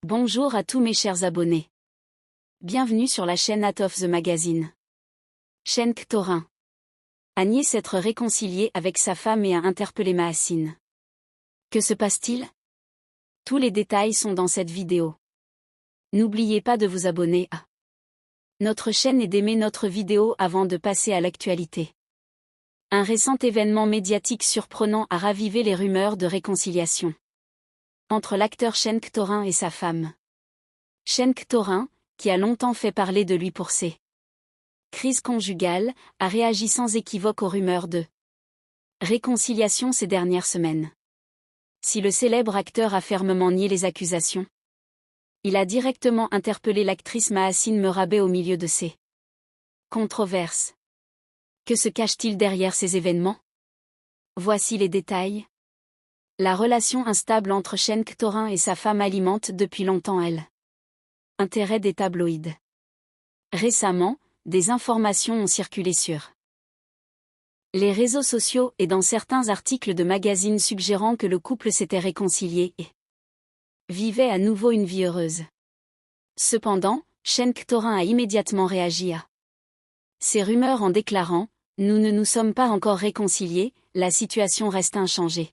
Bonjour à tous mes chers abonnés. Bienvenue sur la chaîne Out of the Magazine. Cenk Torin a nié s'être réconcilié avec sa femme et a interpellé Mahasin. Que se passe-t-il? Tous les détails sont dans cette vidéo. N'oubliez pas de vous abonner à notre chaîne et d'aimer notre vidéo avant de passer à l'actualité. Un récent événement médiatique surprenant a ravivé les rumeurs de réconciliation entre l'acteur Cenk Torin et sa femme. Cenk Torin, qui a longtemps fait parler de lui pour ses crises conjugales, a réagi sans équivoque aux rumeurs de réconciliation ces dernières semaines. Si le célèbre acteur a fermement nié les accusations, il a directement interpellé l'actrice Mahasin Merabet au milieu de ces controverses. Que se cache-t-il derrière ces événements? Voici les détails. La relation instable entre Cenk Torin et sa femme alimente depuis longtemps l'intérêt des tabloïds. Récemment, des informations ont circulé sur les réseaux sociaux et dans certains articles de magazines suggérant que le couple s'était réconcilié et vivait à nouveau une vie heureuse. Cependant, Cenk Torin a immédiatement réagi à ces rumeurs en déclarant « Nous ne nous sommes pas encore réconciliés, la situation reste inchangée ».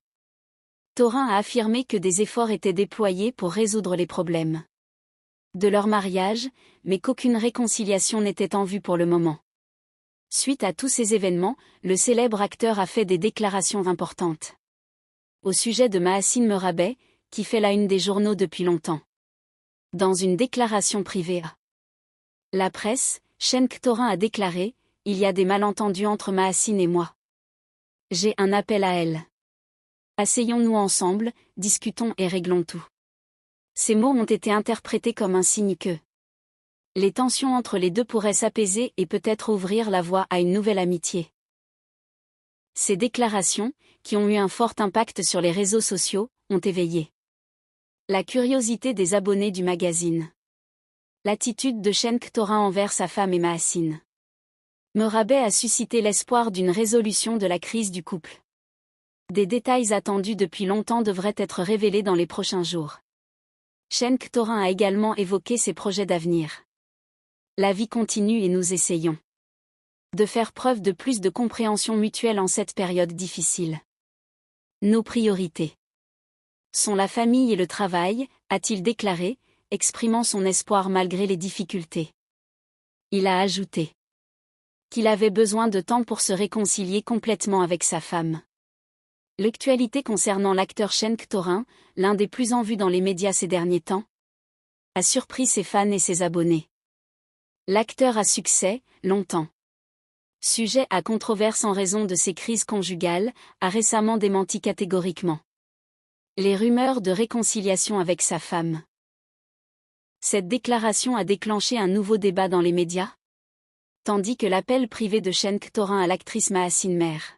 Torin a affirmé que des efforts étaient déployés pour résoudre les problèmes de leur mariage, mais qu'aucune réconciliation n'était en vue pour le moment. Suite à tous ces événements, le célèbre acteur a fait des déclarations importantes au sujet de Mahasin Merabet, qui fait la une des journaux depuis longtemps. Dans une déclaration privée à la presse, Cenk Torin a déclaré « Il y a des malentendus entre Mahasin et moi. J'ai un appel à elle. Asseyons-nous ensemble, discutons et réglons tout ». Ces mots ont été interprétés comme un signe que les tensions entre les deux pourraient s'apaiser et peut-être ouvrir la voie à une nouvelle amitié. Ces déclarations, qui ont eu un fort impact sur les réseaux sociaux, ont éveillé la curiosité des abonnés du magazine. L'attitude de Cenk Torin envers sa femme et Mahasin Merabet a suscité l'espoir d'une résolution de la crise du couple. Des détails attendus depuis longtemps devraient être révélés dans les prochains jours. Cenk Torin a également évoqué ses projets d'avenir. La vie continue et nous essayons de faire preuve de plus de compréhension mutuelle en cette période difficile. Nos priorités sont la famille et le travail, a-t-il déclaré, exprimant son espoir malgré les difficultés. Il a ajouté qu'il avait besoin de temps pour se réconcilier complètement avec sa femme. L'actualité concernant l'acteur Cenk Torin, l'un des plus en vue dans les médias ces derniers temps, a surpris ses fans et ses abonnés. L'acteur à succès, longtemps sujet à controverse en raison de ses crises conjugales, a récemment démenti catégoriquement les rumeurs de réconciliation avec sa femme. Cette déclaration a déclenché un nouveau débat dans les médias, tandis que l'appel privé de Cenk Torin à l'actrice Mahasin Mer